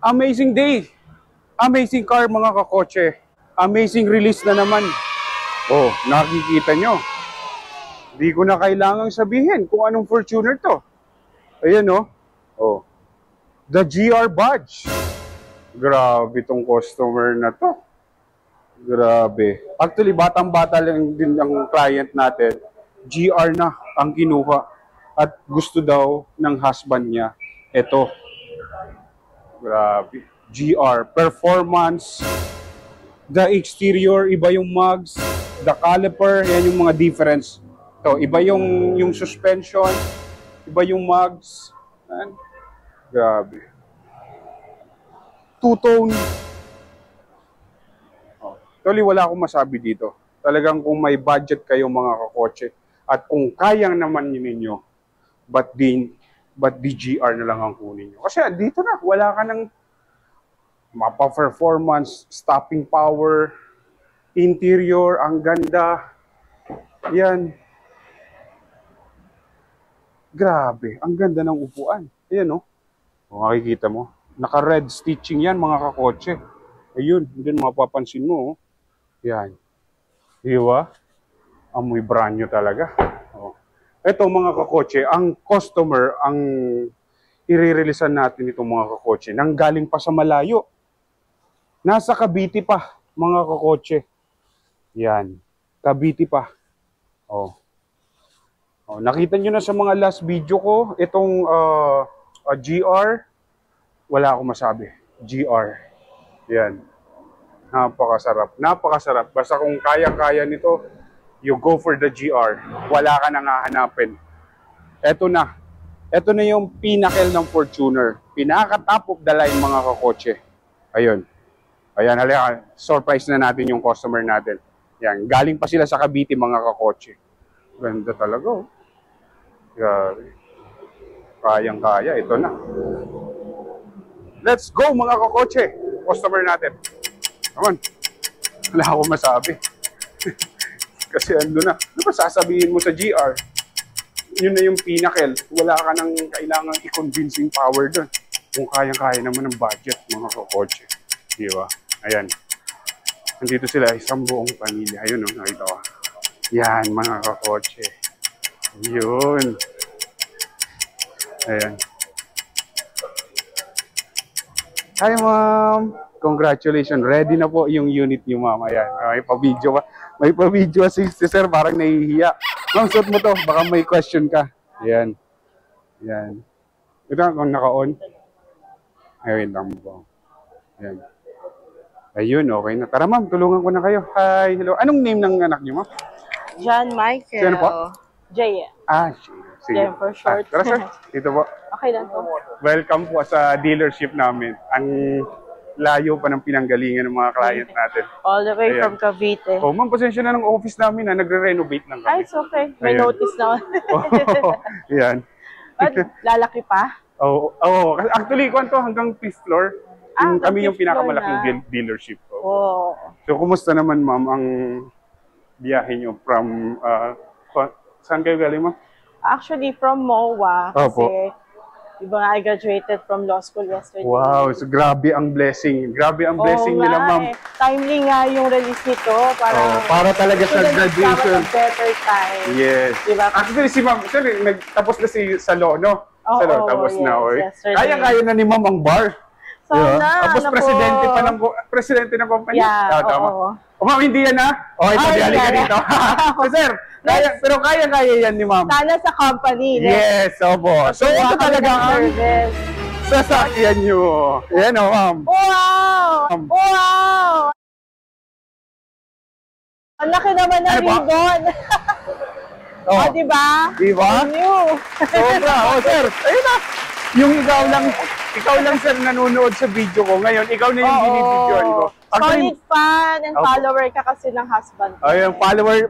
Amazing day. Amazing car mga kakotse. Amazing release na naman. Oh, nakikita nyo. Di ko na kailangang sabihin kung anong Fortuner to. Ayan oh. Oh. The GR badge. Grabe tong customer na to. Grabe. Actually, batang-bata lang din ang client natin. GR na ang kinuha. At gusto daw ng husband niya. Ito. Grabe. GR. Performance. The exterior, iba yung mugs. The caliper, yan yung mga difference. To, iba yung suspension. Iba yung mugs. And, grabe. Two-tone. Oh, actually, wala akong masabi dito. Talagang kung may budget kayo mga kakotse at kung kayang naman ninyo, but di GR na lang ang kunin nyo. Kasi dito na, wala ka ng mapa-performance, stopping power, interior, ang ganda. Yan. Grabe, ang ganda ng upuan. Ayan o. Oh. Makikita mo. Naka-red stitching yan mga kakotse. Ayun, hindi mapapansin mo. Oh. Yan. Diba? Amoy brand new talaga. Oh. Ito mga kakotse, ang customer, ang i-releasean natin itong mga kakotse, nang galing pa sa malayo. Nasa Cavite pa, mga kakotse. Yan. Cavite pa. Oh. Oh, nakita nyo na sa mga last video ko, itong GR, wala akong masabi. GR. Yan. Napakasarap. Napakasarap. Basta kung kaya-kaya nito, you go for the GR. Wala ka nang hahanapin. Eto na. Eto na yung pinnacle ng Fortuner. Pinaka-top of the line mga kakotse. Ayun. Ayan, halika. Surprise na natin yung customer natin. Yan. Galing pa sila sa Cavite mga kakotse. Ganda talaga oh. Grabe. Kayang-kaya. Ito na. Let's go mga kakotse. Customer natin. Come on. Wala akong masabi. Kasi ando na. Ano ba sasabihin mo sa GR? Yun na yung pinnacle. Wala ka nang kailangan i-convincing power doon. Kung kayang-kaya naman ng budget mga kakotse. Diba? Ayan. Nandito sila, isang buong pamilya. Ayun, oh, nakita ko. Yan, mga kakotse. Yun. Ayan. Hi, ma'am. Congratulations. Ready na po yung unit niyo, ma'am. Ayan. May pa-video pa. May pa-video si sir. Parang nahihiya. Ma'am, suot mo to. Baka may question ka. Ayan. Ayan. Ito kung naka-on. Ayun lang po. Ayan. Ayun, okay na. Tara ma'am, tulungan ko na kayo. Hi, hello. Anong name ng anak niyo, ma'am? John Michael. Sino po? Jay. Sige. Jay for short. Tara sir, dito po. Okay lang po. Welcome po sa dealership namin. Ang layo pa ng pinanggalingan ng mga client natin. All the way Ayan. from Cavite. Oh, ma'am, pasensya na ng office namin na nagre-renovate lang kami. Ay, it's okay. May Ayan. notice na. Yan. At lalaki pa? Oo. Oh, actually, kwanto hanggang 5th floor. Kami yung pinakamalaking dealership. Oh. So, kumusta naman, ma'am, ang biyahe nyo from, saan kayo galing, ma'am? Actually, from MOA. Opo. Kasi, diba nga, I graduated from law school yesterday. Wow, so grabe ang blessing. Grabe ang blessing nila, ma'am. Timely nga yung release nito. Para talaga sa graduation. Better time. Yes. Diba? Actually, si ma'am, nagtapos na sa law, no? Sa law, tapos yes, na, oy. yesterday. Kaya na ni ma'am ang bar. Sana, Tapos presidente ng company. Yeah, tama. O ma'am, hindi yan ha? O, ito, dihali ka dito. Sir, pero kaya yan ni ma'am. Sana sa company. Yes, opo. So, ito talaga ang sasakyan nyo. Yan o, ma'am. Wow! Wow! Ang laki naman ng ribbon. Oh, diba? Diba? New. Sobra. O, sir, ayun na. Yung ikaw lang sir nanonood sa video ko. Ngayon, ikaw na yung binibidyoan ko. Solid fan and follower ka kasi ng husband ko. Ayun,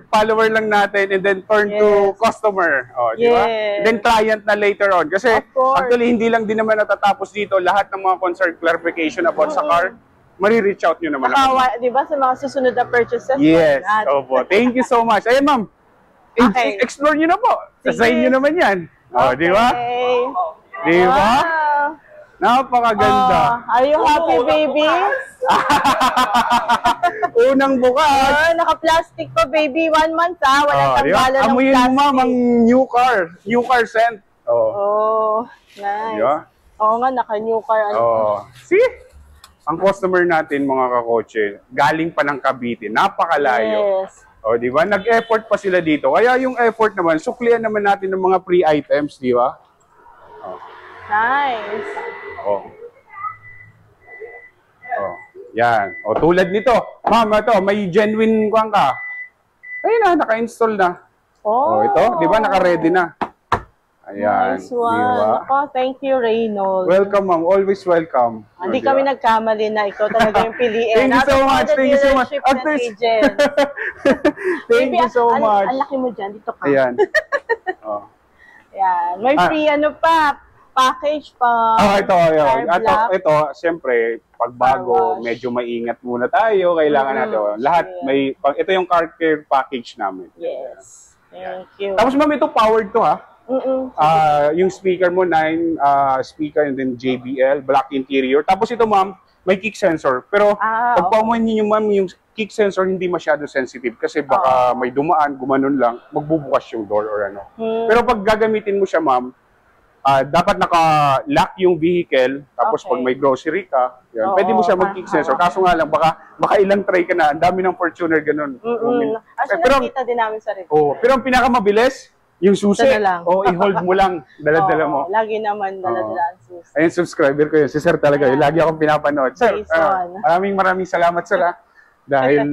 follower lang natin and then turn to customer. O, di ba? And then client na later on. Kasi actually, hindi lang din naman natatapos dito. Lahat ng mga concern clarification about sa car, mari-reach out nyo naman. Di ba sa mga susunod na purchases? Yes. Opo. Thank you so much. Ayun, ma'am. Explore nyo na po. Sa inyo naman yan. O, di ba? Di ba? Napakaganda. Are you happy, baby? Unang bukas. Naka-plastic pa, baby. 1 month, Walang Di ba? tanggalan ng Amuyin mo, plastic. ma'am, ang new car. New car scent. Nice. Di ba? Oo nga, naka-new car. See? Ang customer natin, mga kakotse, galing pa ng Cavite. Napakalayo. Yes. Di ba? Nag-effort pa sila dito. Kaya yung effort naman, suklian naman natin ng mga free items, di ba? Nice. Yan. Tulad nito. Ma'am, ito, may genuine kwan ka. Ayun na, naka-install na. Ito, di ba? Naka-ready na. Ayan. Nice one. Thank you, Reynold. Welcome, ma'am. Always welcome. Hindi kami nagkamali na ikaw talaga yung piliin. Thank you so much. Thank you so much. Thank you so much. Ang laki mo dyan. Dito ka. Ayan. Yan. May free package pa. Ito, siyempre, pagbago, medyo maingat muna tayo. Kailangan natin. Lahat, ito yung car care package namin. Yes. Thank you. Tapos, ma'am, ito powered to, ha? Yung speaker mo, 9 speaker, and then JBL, black interior. Tapos ito, ma'am, may kick sensor. Pero pag paumuin niyo, ma'am, yung kick sensor hindi masyado sensitive kasi baka may dumaan, gumanon lang, magbubukas yung door or ano. Pero pag gagamitin mo siya, ma'am, dapat naka-lock yung vehicle. Tapos pag may grocery ka, yan, pwede mo siya mag-kick sensor. Kaso nga lang, baka ilang try ka na, ang dami ng Fortuner ganun. Pero nakita din namin sa review. Pero ang pinakamabilis, yung susi, i-hold mo lang, dala-dala mo. Lagi naman dala-dala ang susi. Ayun, subscriber ko yun. Si Sir talaga, lagi akong pinapanood. Sir, maraming salamat, Sir. Dahil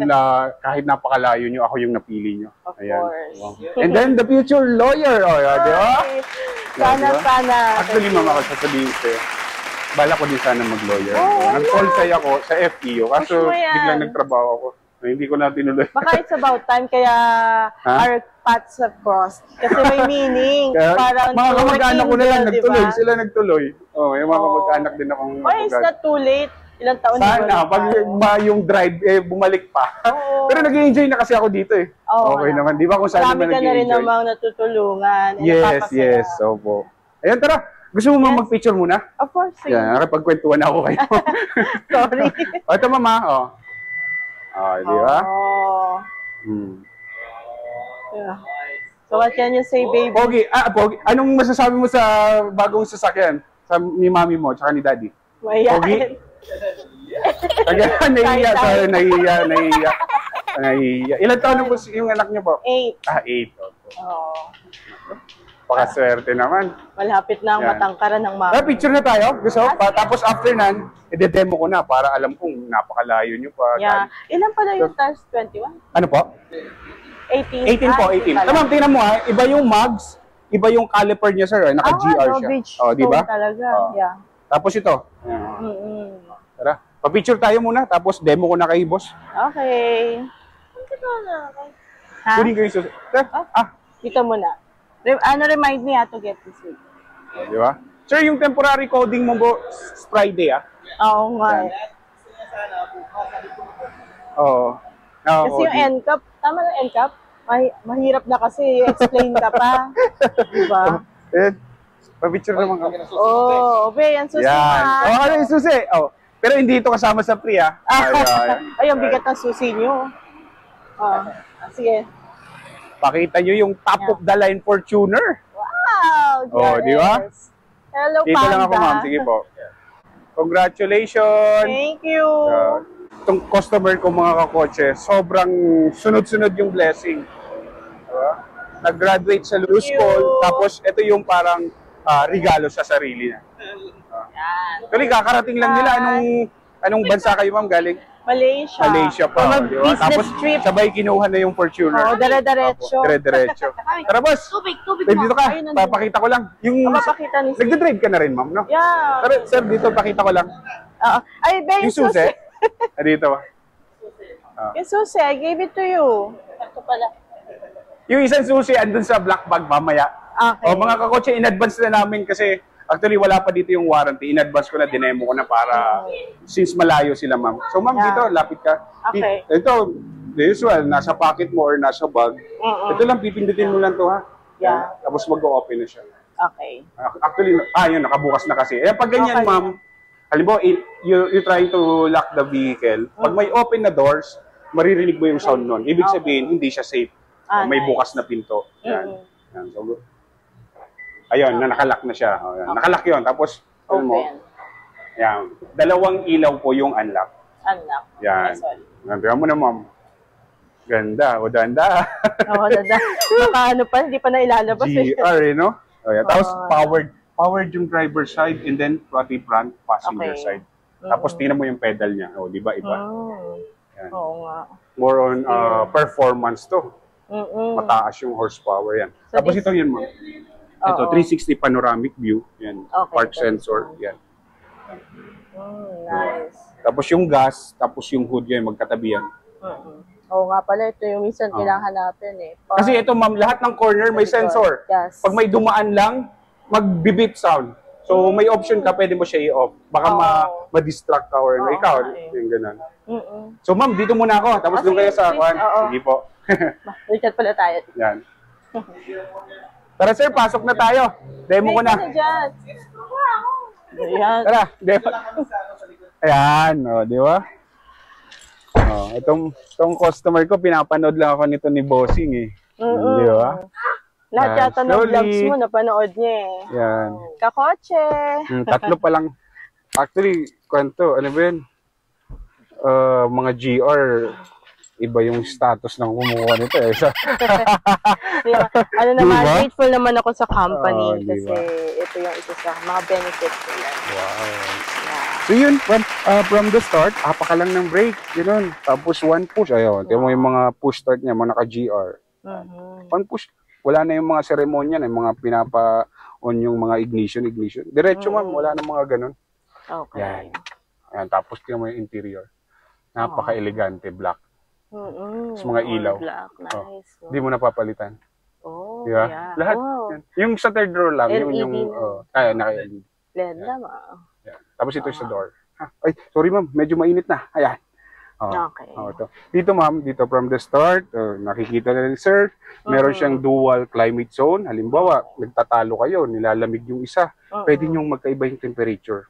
kahit napakalayo nyo, ako yung napili nyo. Of course. And then, the future lawyer. Di ba? Sana. Actually, ma'am, ako sasabihin sa'yo, bala ko din sana mag-lawyer. Nag-call ako sa FEO, kaso biglang nagtrabaho ako. Hindi ko na tinuloy. Baka it's about time, kaya our paths have crossed. Kasi may meaning. Parang mga kamag-anak ko na lang, sila nagtuloy. Yung mga kamag-anak din akong it's not too late. Ilang taon na sana, pag yung drive, bumalik pa. Pero nag-enjoy na kasi ako dito eh. Okay naman, di ba kung saan naman nag-enjoy? Marami ka na rin namang natutulungan. Yes, opo. Ayan, tara. Gusto mo mag-picture muna? Of course. Yan, nakapagkwentuhan ako kayo. Sorry. Ito, mama, di ba? So what can you say, baby? Pogi, anong masasabi mo sa bagong sasakyan? Ni mami mo, tsaka ni daddy? Pogi? Nahihiya. Ilan taon na po yung anak niyo po? 8. 8. Pakaswerte naman. Malapit na ang matangkaran ng mami. Picture na tayo. Gusto? Tapos after nan, i-demo ko na para alam kong napakalayo nyo pa. Ilan pala yung tires? 21? Ano po? 18. 18 po, 18. Tamam, tingnan mo ha. Iba yung mugs, iba yung caliper niya, sir. Naka-GR siya. Di ba? Talaga. Tapos ito. Tara, pa-picture tayo muna. Tapos demo ko na kay boss. Okay. Kunin ko yung susi. Dito muna. Remind me to get this week. Di ba? Sir, yung temporary coding mo po, Friday Oo nga. Kasi yung NCAP, tama na NCAP? Mahirap na kasi, explain ka pa. Diba? Pa-picture naman kami. Yan susi ha. Ano yung susi? Pero hindi ito kasama sa free Ang bigat ng susi nyo. Sige. Pakita nyo yung top of the line Fortuner. Wow! Di ba? Hello, Dito Panda. lang ako, ma'am. Sige po. Congratulations! Thank you! Itong customer ko, mga kakotse, sobrang sunod-sunod yung blessing. Diba? Nag-graduate sa Luz School, tapos ito yung parang regalo sa sarili niya. Actually, kakarating lang nila. Anong bansa kayo, ma'am, galing? Malaysia pa. Diba? Tapos trip. Sabay kinuha na yung Fortuner. Dire-diretso. Dire-diretso. Tara, boss. Tubig Dito ka. Papakita ko lang. Mapakita ni Nagde-drive ka na rin, ma'am, no? Yeah. Tara, sir, dito pakita ko lang. Yung susi. Dito ba? Yung susi, I gave it to you. Ito pala. Yung isang susi andun sa black bag mamaya. Okay. Mga kakotse, in advance na namin kasi actually wala pa dito yung warranty. In advance ko na, dinemo ko na para since malayo sila, ma'am. So, ma'am, dito, lapit ka. Okay. Ito, the usual, nasa pocket mo or nasa bag. Ito lang, pipindutin mo lang to, ha? Yeah. Tapos mag-o-open na siya. Okay. Actually, yun, nakabukas na kasi. Eh, pag ganyan, Okay. ma'am, halimbawa, you trying to lock the vehicle, pag may open na doors, maririnig mo yung sound nun. Ibig sabihin, hindi siya safe. May Nice. bukas na pinto. Yan. Yan. So, ayun, nakalock na siya. Yan. Nakalock yun. Tapos, alam mo, Open. yan. Dalawang ilaw po yung unlock. Unlock. Yan. Okay, sorry. Tingnan mo na, ma'am. Ganda. O, danda. Oo, dada. Baka ano pa, hindi pa na ilalabas. GR, no? O, yan. Tapos, powered yung driver side and then pati front passenger side. Tapos, tingnan mo yung pedal niya. O, di ba? Iba. Yan. Oo nga. More on performance to. Mm-mm. Mataas yung horsepower yan. So Tapos ito yun, ma'am. Ito, Oo. 360 panoramic view. Yan. Okay, Park ito. sensor. Yan. Nice. Tapos yung gas, tapos yung hood yan, magkatabi yan. Oo nga pala, ito yung minsan kailangan natin eh. Kasi ito, ma'am, lahat ng corner may sensor. Yes. Pag may dumaan lang, mag-beep sound. So, may option ka, pwede mo siya i-off. Baka ma-distract ka or ikaw. Yung ganun. So, ma'am, dito muna ako. Tapos doon kayo sa kwan. Sige po. Richard pala tayo. Yan. Tara, sir, pasok na tayo. Demo ko na. Ayan. Tara, demo. Ayan, o, di ba? O, itong customer ko, pinapanood lang ako nito ni Bossing eh. Di ba? Lahat yata ng vlogs mo, napanood niya eh. Yan. Kakotse. Tatlo pa lang. Actually, kwento, ano ba yun? Mga GR, iba yung status ng kumuha nito eh. Ano naman, Diba? grateful naman ako sa company Diba? kasi ito yung isa sa mga benefits nila. Wow. Yeah. So yun, from the start, ka lang ng brake, yun. Tapos one push, ayun. Tingnan mo yung mga push start niya, mga naka-GR. One push, wala na yung mga seremonya, yung mga pinapa-on yung mga ignition. Diretso ma'am, wala na mga ganun. Okay. Yan. Ayan, tapos tingnan mo yung interior. Napaka-elegante, black. Tapos mga ilaw. Black, nice. Hindi mo napapalitan. Oh, Di ba? yeah. Lahat. Oh. Yan. Yung sa third row lang, LED yung naka-LED. LED naman. Yan. Tapos ito sa door. Ay, sorry ma'am, medyo mainit na. Ayan. Okay. Ito. Dito ma'am, dito from the start, nakikita na ni sir, meron siyang dual climate zone. Halimbawa, nagtatalo kayo, nilalamig yung isa. Pwede niyong magkaiba yung temperature.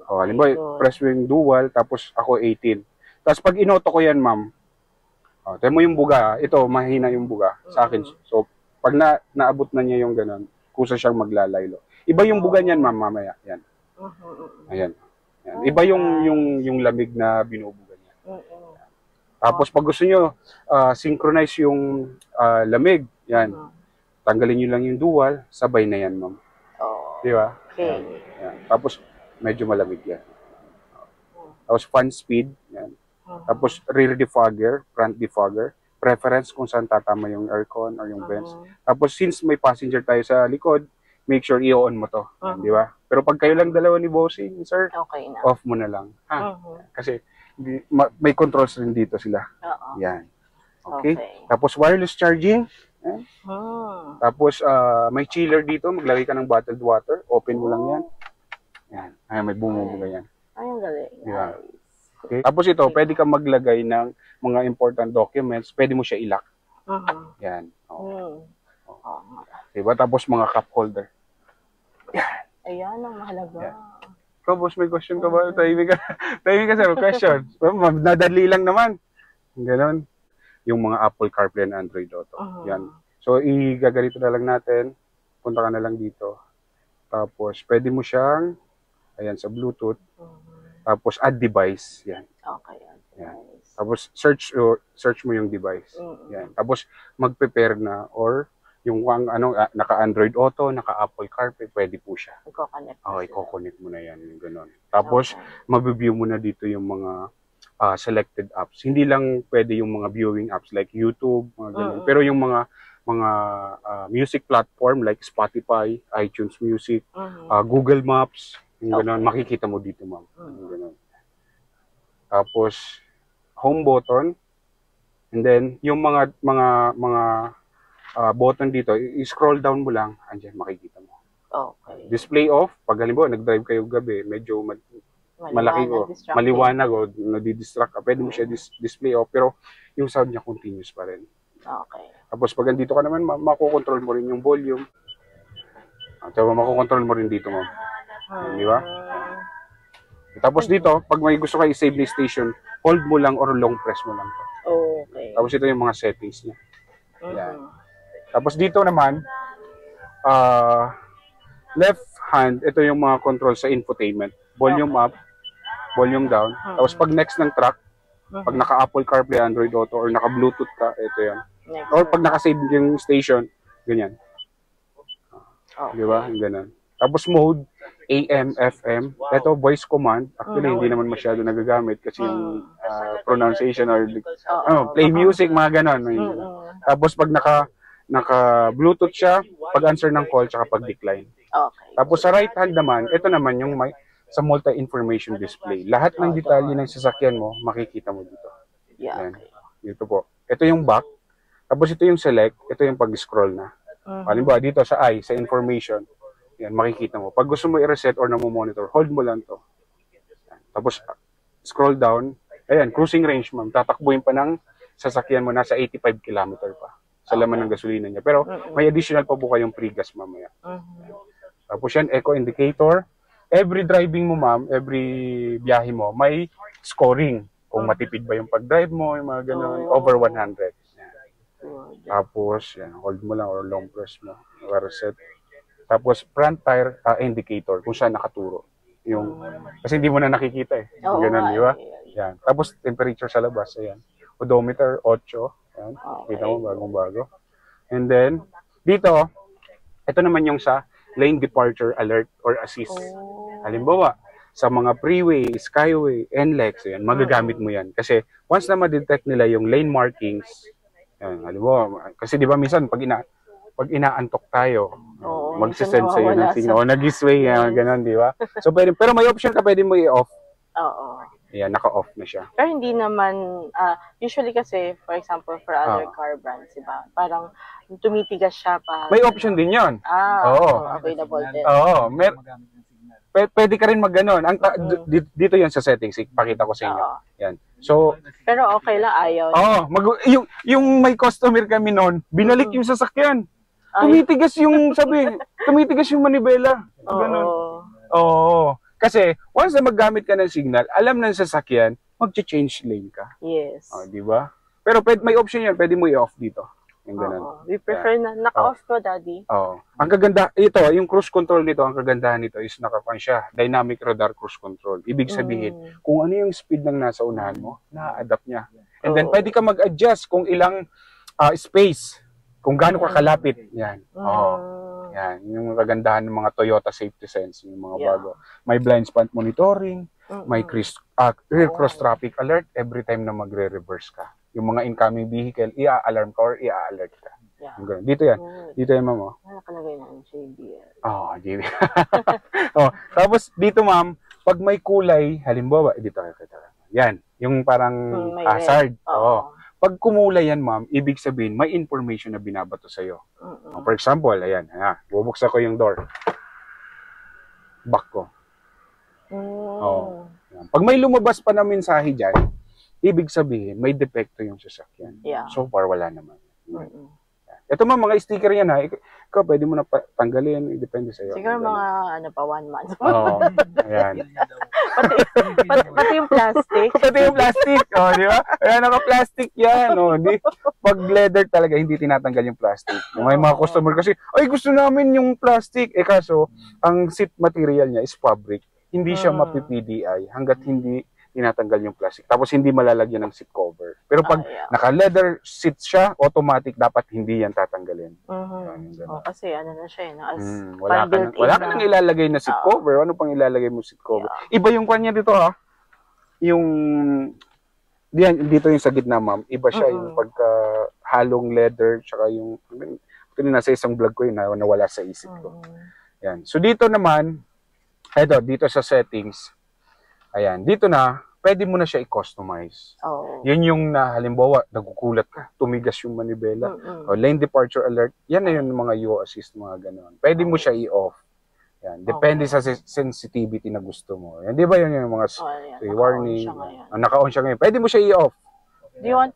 Halimbawa, press mo yung dual, tapos ako 18. Tapos pag inoto ko yan ma'am, tayo mo yung buga, ito, mahina yung buga sa akin. So, pag naabot na niya yung ganun, kusa siyang maglalaylo. Iba yung buga niyan ma'am, mamaya. Yan. Ayan. Yan. Iba yung lamig na binubuga niya. Tapos pag gusto nyo, synchronize yung lamig. Yan. Tanggalin nyo lang yung dual, sabay na yan ma'am. Di ba? Okay. Yan. Tapos medyo malamig yan. Tapos fan speed. Yan. Tapos rear defogger, front defogger, preference kung saan tatama yung aircon or yung vents. Tapos since may passenger tayo sa likod, make sure i-on mo to, di ba? Pero pag kayo lang dalawa ni Bossing, sir, okay na. off mo na lang. Kasi may controls rin dito sila. Yan. Okay? Tapos wireless charging. Tapos may chiller dito, maglagay ka ng bottled water, open mo lang yan. Yan. Ay, may bumubuga yan. Ay, ang galing. Yeah. Okay. Tapos ito, pwede kang maglagay ng mga important documents, pwede mo siya i-lock. Yan. Diba? Tapos mga cup holder. Yan. Ayan, ang mahalaga. Yan. Ikaw, boss, may question ka ba? Tahimik ka, sir. Question. Nadali lang naman. Ganon. Yung mga Apple CarPlay and Android Auto. Yan. So, igaganito na lang natin. Punta ka na lang dito. Tapos, pwede mo siyang, ayan, sa Bluetooth. Tapos, add device. Yan. Okay. Yan. Tapos, search mo yung device. Yan. Tapos, mag-prepare na or yung naka-Android Auto, naka-Apple CarPlay, pwede po siya. I-connect. I-connect mo na yan. Yung ganun. Tapos, mabiview mo na dito yung mga selected apps. Hindi lang pwede yung mga viewing apps like YouTube, mga ganun. Pero yung mga music platform like Spotify, iTunes Music, Google Maps, yung ganun, makikita mo dito, ma'am. Yung ganun. Tapos, home button, and then, yung mga button dito, i-scroll down mo lang, andyan, makikita mo. Okay. Display off, pag halimbawa, nag-drive kayo gabi, medyo malaki o maliwanag o nadidistract ka, pwede mo siya display off, pero yung sound niya continuous pa rin. Okay. Tapos pag andito ka naman, makokontrol mo rin yung volume. So, makokontrol mo rin dito, ma'am. Di ba? Tapos dito, pag may gusto kayo i-save na station, hold mo lang or long press mo lang to. Okay. Tapos ito yung mga settings niya. Yan. Tapos dito naman, left hand, ito yung mga control sa infotainment. Volume up, volume down. Tapos pag next ng track, pag naka-Apple CarPlay, Android Auto, or naka-Bluetooth ka, ito yan. Or pag naka-save yung station, ganyan. Okay. Di ba? Ganun. Tapos mode, AM, FM. Ito, voice command. Actually, hindi naman masyado nagagamit kasi yung pronunciation or play music, mga ganon. Tapos pag naka-Bluetooth siya, pag-answer ng call, tsaka pag-decline. Okay. Tapos sa right hand naman, ito naman yung may sa multi-information display. Lahat ng detalye ng sasakyan mo, makikita mo dito. Yeah. Yan. Dito po. Ito yung back. Tapos ito yung select. Ito yung pag-scroll na. Halimbawa, dito sa sa information, yan, makikita mo. Pag gusto mo i-reset or na-monitor, hold mo lang to. Yan. Tapos, scroll down. Ayan, cruising range, ma'am. Tatakbuhin pa ng sasakyan mo, nasa 85 km pa sa laman ng gasolina niya. Pero, may additional pa po kayong pre-gas mamaya. Tapos yan, eco indicator. Every driving mo, ma'am, every biyahe mo, may scoring. Kung matipid ba yung pag-drive mo, yung mga ganun, over 100. Tapos, yan, hold mo lang or long press mo. Reset. Tapos, front tire indicator, kung saan nakaturo. Yung, kasi hindi mo na nakikita eh. Ganun, di ba? Yan. Tapos, temperature sa labas. Ayan. Odometer, 8. Yan. Kita mo, bagong-bago. And then, dito, ito naman yung sa lane departure alert or assist. Halimbawa, sa mga freeway, skyway, NLEX, yan, magagamit mo yan. Kasi, once na ma-detect nila yung lane markings, yan, halimbawa, kasi di ba minsan pag inaantok tayo, magsisend sa'yo ng signal, o nag-sway, gano'n, di ba? So, pwede, pero may option ka, pwede mo i-off. Oo. Yan, naka-off na siya. Pero hindi naman, usually kasi, for example, for other car brands, diba? Parang tumitigas siya pa. May option din yon. Oo. Available din. Oo. Pwede ka rin mag-ganon. Dito yan sa settings, ipakita ko sa inyo. Yan. So, pero okay lang, ayaw. Yung may customer kami noon, binalik yung sasakyan. Tumitigas yung manibela. Ganon. Oo. Kasi, once na maggamit ka ng signal, alam ng sasakyan, mag-change lane ka. Yes. Di ba? Pero may option yan, pwede mo i-off dito. Yung ganun. We prefer na naka-off ko, Daddy. Ang kaganda, yung cruise control nito, ang kagandahan nito is nakapan siya, dynamic radar cruise control. Ibig sabihin, kung ano yung speed ng nasa unahan mo, na-adapt niya. And then, pwede ka mag-adjust kung ilang space, kung gaano ka kalapit. Yan. Yan, yung kagandahan ng mga Toyota Safety Sense, yung mga bago. May blind spot monitoring, may rear cross traffic alert every time na magre-reverse ka. Yung mga incoming vehicle, i-alarm ka or i-alert ka. Yeah. Dito yan. Dito yan, ma'am. Nakalagay na yung JBL. JBL. Tapos dito, ma'am, pag may kulay, halimbawa, dito. Yan, yung parang hazard. Pag kumulay yan, ma'am, ibig sabihin, may information na binabato sa'yo. For example, ayan, bubuksan ko yung door. Back ko. Pag may lumabas pa na mensahe dyan, ibig sabihin, may depekto yung sasakyan. Yeah. So far, wala naman. Ito mga sticker yan Ikaw, pwede mo na tanggalin, depende sa'yo. Siguro mga, 1 month. Ayan. Pati yung plastic. Pati yung plastic, di ba? Ayan, naka-plastic yan. Pag leather talaga, hindi tinatanggal yung plastic. May mga customer kasi, gusto namin yung plastic. Kaso, ang seat material niya is fabric. Hindi siya mapi-PDI hanggat hindi tinatanggal yung plastic. Tapos hindi malalagyan ng seat cover. Pero pag naka-leather seat siya, automatic dapat hindi yan tatanggalin. Kasi na siya wala ka nang ilalagay na seat cover. Ano pang ilalagay mo seat cover? Iba yung kanya dito Yung dito yung sa gitna, ma'am. Iba siya yung pagka halong leather tsaka yung nasa isang vlog ko yun na nawala sa isip ko. Yan. So dito naman, dito sa settings, ayan, dito na, pwede mo na siya i-customize. Yun yung halimbawa, nagugulat ka, tumigas yung manibela, o lane departure alert, yan na yun mga UO assist, mga gano'n. Pwede mo siya i-off. Yan, depende sa sensitivity na gusto mo. Yan, di ba yun yung mga warning? Naka-on siya ngayon. Pwede mo siya i-off. Do you want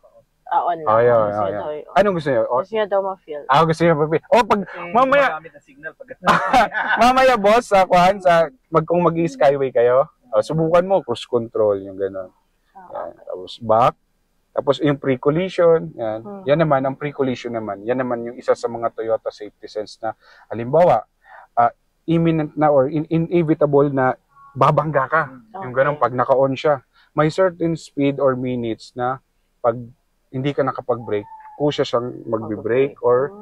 On lang. Oh, yeah, Gusto niya yeah. daw yun. Anong gusto niyo? Gusto niya daw ma-feel. Gusto niyo pa. Oh, pag mamaya Magamit ang signal pag mamaya boss sa kuan sa kung mag-skyway kayo, subukan mo cruise control yung gano'n. Yan. Tapos back. Tapos yung pre-collision, yan. Yan naman ang pre-collision naman. Yan naman yung isa sa mga Toyota safety sense na halimbawa imminent na or inevitable na babangga ka. Yung gano'n pag naka-on siya. May certain speed or minutes na pag hindi ka nakapag-brake, kusya siyang magbe-brake or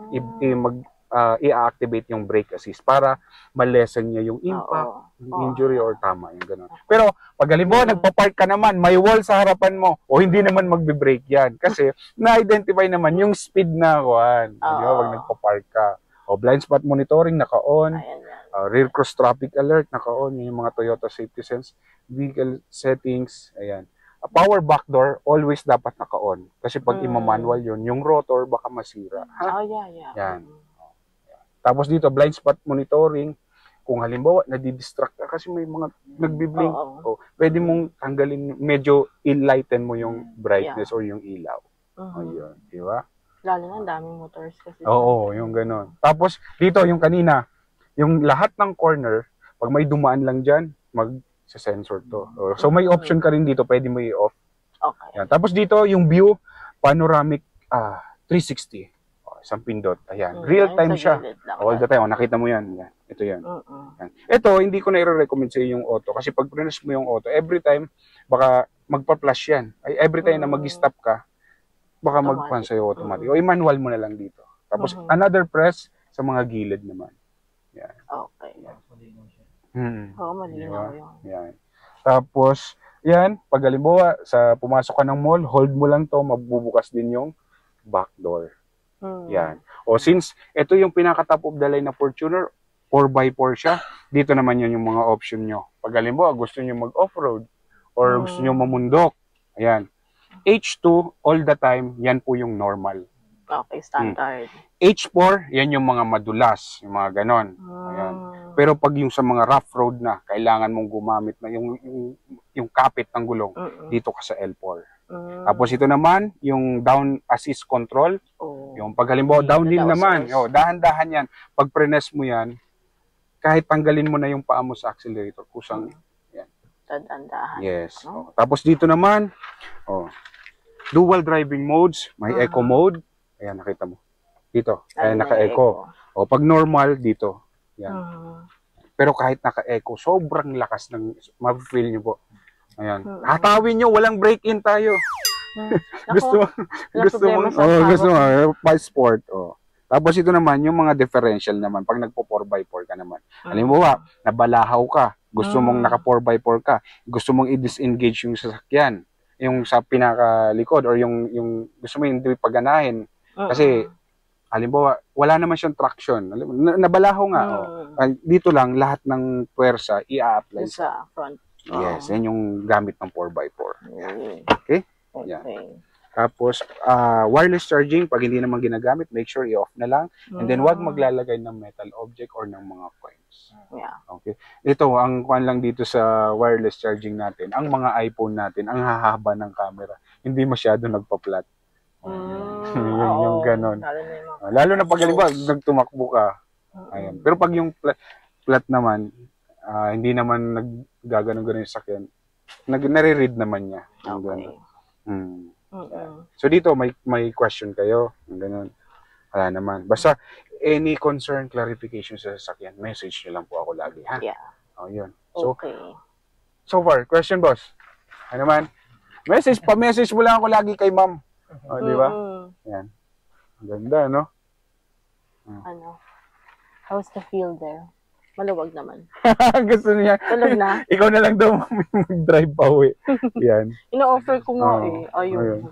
i-activate yung brake assist para ma-lessen niya yung impact, yung injury or tama, yung gano'n. Pero pag halimbawa nagpa-park ka naman, may wall sa harapan mo, o hindi naman magbe-brake yan kasi na-identify naman yung speed na kuhan. Pag nagpa-park ka. O blind spot monitoring naka-on, rear cross traffic alert naka-on, yung mga Toyota safety sense, vehicle settings, ayan. Power back door, always dapat naka-on. Kasi pag ima-manual yun, yung rotor baka masira. Yeah. Yan. Tapos dito, blind spot monitoring. Kung halimbawa, nadidistract ka kasi may mga nagbi-blink. Pwede mong tanggalin, medyo enlighten mo yung brightness or yung ilaw. Ayun, di ba? Lalo na, daming motors kasi. Oo, yung gano'n. Tapos dito, yung kanina, yung lahat ng corner, pag may dumaan lang dyan, sa sensor to. So may option ka rin dito, pwede mo i-off. Okay. Yan. Tapos dito yung view panoramic 360. Isang pindot. Ayan. Real time siya. All the time. Nakita mo yan. Yan. Ito yan. Yan. Ito, hindi ko na i-recommend sa yung auto kasi pag press mo yung auto, every time baka magpa-flash yan. Every time na mag-stop ka, baka mag-pan sa'yo automatic. O i-manual mo na lang dito. Tapos another press sa mga gilid naman. Yan. Okay. Yan. Malinaw yun. Yan. Tapos, yan, pag halimbawa, pumasok ka ng mall, hold mo lang to, mabubukas din yung back door. Yan. O since, ito yung pinaka-top of the line na Fortuner, 4x4 siya, dito naman yun yung mga option nyo. Pag halimbawa, gusto nyo mag-offroad, or gusto nyo mamundok, ayan. H2, all the time, yan po yung normal. Okay, standard. H4, yan yung mga madulas, yung mga ganon. Ayan. Pero pag yung sa mga rough road na, kailangan mong gumamit na yung kapit ng gulong, dito ka sa L4. Tapos ito naman, yung down assist control, yung pag halimbawa downhill naman, dahan-dahan yan. Pag prenes mo yan, kahit tanggalin mo na yung paa mo sa accelerator, kusang yan. Dahan-dahan. Yes. Tapos dito naman, dual driving modes, may eco mode. Ayan, nakita mo. Dito, ayan, naka-eco. Pag normal, dito. Yan. Pero kahit naka-eco, sobrang lakas ng ma-feel nyo po. Ayan. Hatawin nyo, walang break-in tayo. gusto mo, pa-sport. Tapos ito naman, yung mga differential naman, pag nagpo 4x4 ka naman. Halimbawa, nabalahaw ka, gusto mong naka 4x4 ka, gusto mong i-disengage yung sasakyan, yung sa pinakalikod, or yung gusto mo hindi paganahin. Kasi, halimbawa, wala naman siyang traction. Nabalaho nga. Dito lang, lahat ng puwersa, i-apply sa front. Yes, yan yung gamit ng 4x4. Okay? Yan. Tapos, wireless charging, pag hindi naman ginagamit, make sure i-off na lang. And then, wag maglalagay ng metal object or ng mga coins. Okay? Ito, ang kuan lang dito sa wireless charging natin, ang mga iPhone natin, ang hahaba ng camera. Hindi masyado nagpa-flat. Yung ganon. Lalo na pag halimbawa, nagtumakbo ka. Ayan. Pero pag yung flat naman, hindi naman naggaganon-ganon yung sakyan, nare-read naman niya. Okay. So dito, may question kayo. Ganon. Wala naman. Basta, any concern, clarification sa sasakyan, message nyo lang po ako lagi. Ha? Yeah. Yun. So, so far, question boss. Ano naman? Pa-message mo lang ako lagi kay ma'am. Di ba? Yan. Ang ganda, no? How's the feel there? Maluwag naman. Gusto niya. Tulog na. Ikaw na lang daw mag-drive pa uwi. Yan. Ino-offer ko nga Ayun.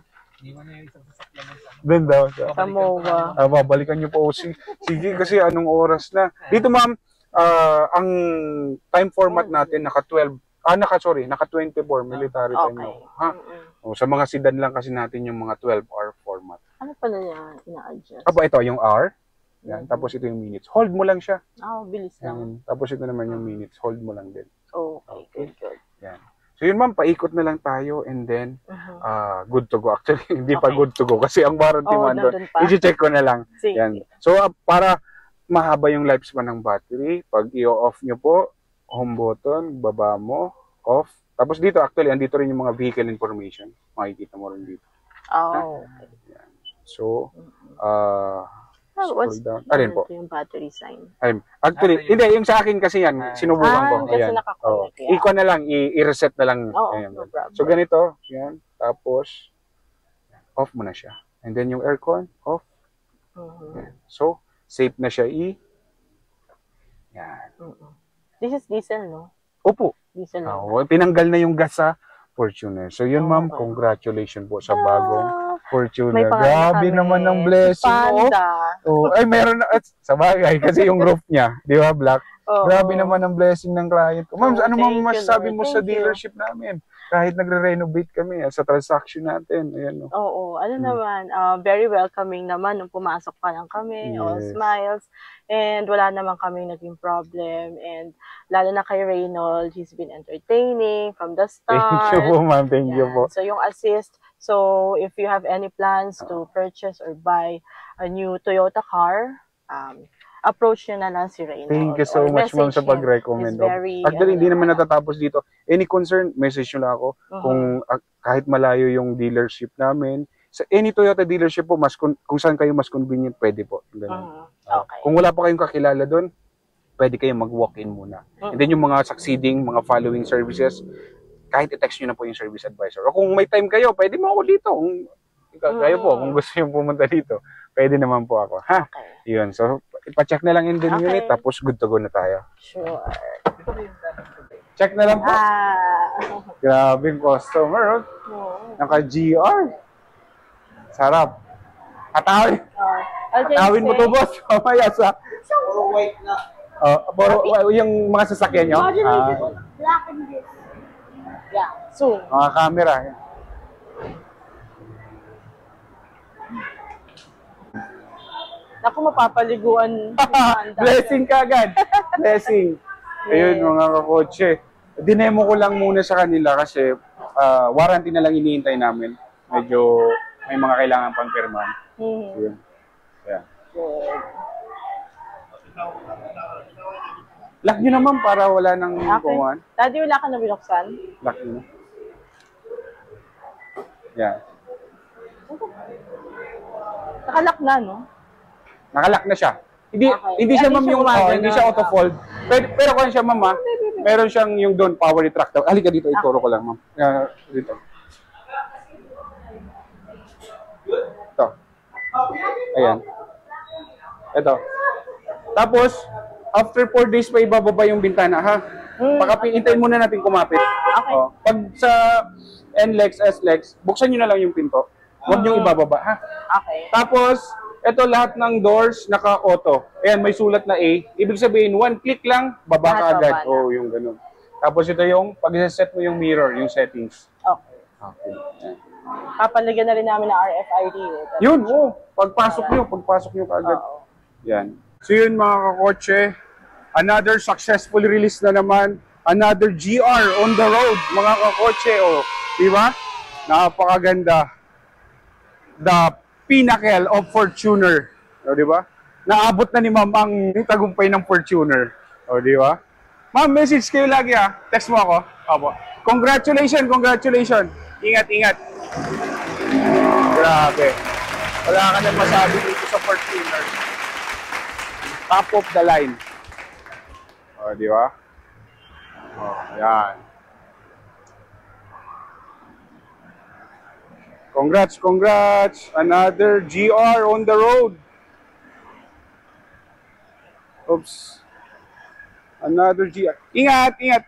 Doon daw. Sa MOA. Babalikan niyo po. Sige, kasi anong oras na. Dito ma'am, ang time format natin naka-12. Naka 24 military time. Ha? Sa mga sedan lang kasi natin yung mga 12-hour format. Ano pala yan ina-adjust? Ito yung hour. Yan. Tapos ito yung minutes. Hold mo lang siya. Bilis lang. Tapos ito naman yung minutes. Hold mo lang din. Okay, good. Yan. So yun ma'am, paikot na lang tayo and then good to go. Actually, hindi pa Okay. good to go kasi ang warranty Oo, man doon. nandun pa. I-check ko na lang. Sige. Yan. So para mahaba yung lifespan ng battery, pag i-off nyo po, home button, baba mo, off. Tapos dito actually, andito rin yung mga vehicle information. Makikita mo rin dito. Oh, okay. Yan. So, What's scroll down. Alin po? ito yung battery sign? Actually, hindi, yung sa akin kasi yan, sinubukan ko. kasi Ayan. nakakonect yan. Iko na lang, i-reset na lang. Oo, Ayan. no problem. So ganito, yan. Tapos, off mo na siya. And then yung aircon, off. Yan. So, safe na siya yan. This is diesel, no? Opo. Diesel lang. Tinanggal na yung gas sa Fortuner. So yun ma'am, Okay. congratulations po sa bagong Fortuner. May pangalan Grabe kami. naman ng blessing. Panda. Ay, meron na. Sa bagay, kasi yung roof niya, di ba, black? Oo. Grabe naman ang blessing ng client ko. Ma'am, Oh, ano thank ma'am you, masasabi Lord. mo sa Thank you. dealership namin? Kahit nagre-renovate kami sa transaction natin. Ayan, no? Oo, naman, very welcoming naman nung pumasok pa lang kami, all Yes. smiles, and wala naman kami naging problem, and lalo na kay Reynold, he's been entertaining from the start. Thank you po, ma'am. Thank you Yan. po. So yung assist, so if you have any plans to purchase or buy a new Toyota car, approach nyo na lang si Reynold. Thank you so or much, ma'am, message sa him. pag-recommend. He's very, Actually, hindi naman natatapos dito. Any concern, message nyo lang ako. Kung kahit malayo yung dealership namin, sa any Toyota dealership po, kung saan kayo mas convenient, pwede po. Ganun. Okay. Kung wala pa kayong kakilala doon, pwede kayong mag-walk-in muna. And then yung mga succeeding, mga following services, kahit i-text nyo na po yung service advisor. O kung may time kayo, pwede mo ako dito. Kung kayo po, kung gusto nyo pumunta dito, pwede naman po ako. Ha? Okay. Yun. So, ipacheck na lang in the unit, tapos good to go na tayo. Sure. Check na lang po. Grabe yung customer. Naka-GR. Sarap. Atawin mo to, boss. Mamaya sa... Puro white na. Yung mga sasakyan nyo. Black and this. Yeah, soon. Mga camera. Naku, mapapaliguan. Blessing ka agad. Blessing. Ayun, mga kakotse. Dinemo ko lang muna sa kanila kasi warranty na lang iniintay namin. Medyo may mga kailangan pang pirmahan. Ayun. Yeah. Good. Lock nyo naman para wala nang kumahan. Daddy, wala ka na binuksan? Lock nyo na. Yeah. Nakalock na, no? Nakalock na siya. Hindi Okay. hindi siya Hindi ma'am siya yung gumagana. hindi siya auto fold. Pero kung siya ma'am, meron siyang yung doon power retractor. Halika dito, ituro ko lang ma'am. Dito. Ito. Ayan. Ito. Tapos after 4 days pa ibababa yung bintana, ha? Hintayin muna natin kumapit. Okay. Pag sa NLEX, SLEX, buksan nyo na lang yung pinto. Huwag nyo ibababa, ha? Okay. Tapos, ito lahat ng doors naka-auto. Ayan, may sulat na A. Ibig sabihin, one click lang, baba ka Lahat agad. baba na. Oo, yung ganun. Tapos ito yung, pag set mo yung mirror, yung settings. Okay. Okay. Ayan. Papalagyan na rin namin ng RFID. Yun, oo. Pagpasok nyo kaagad. Oo. Yan. So yun mga kakotse, another successful release na naman. Another GR on the road, mga kakotse. O, di ba? Napakaganda. The pinnacle of Fortuner. O, di ba? Naabot na ni ma'am ang tagumpay ng Fortuner. O, di ba? Ma'am, message kayo lagi ha. Text mo ako. Opo. Congratulations, congratulations. Ingat, ingat. Grabe. Wala ka na masabi dito sa Fortuner. Top of the line. O, di ba? O, yan. Congrats, congrats. Another GR on the road. Oops. Another GR. Ingat, ingat.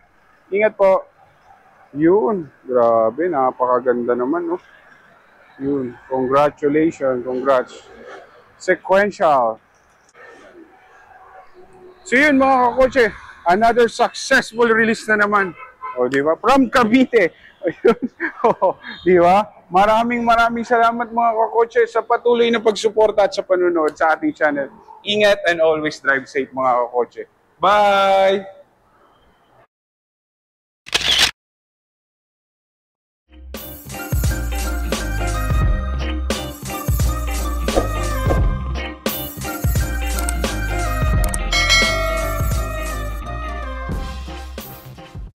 Ingat po. Yun. Grabe, napakaganda naman, no? Yun. Congratulations, congrats. Sequential. So yun, mga kakotse. Another successful release na naman. O, di ba? From Cavite. Ayun. O, di ba? Maraming salamat mga kakotse sa patuloy na pagsuporta at sa panunood sa ating channel. Ingat and always drive safe mga kakotse. Bye!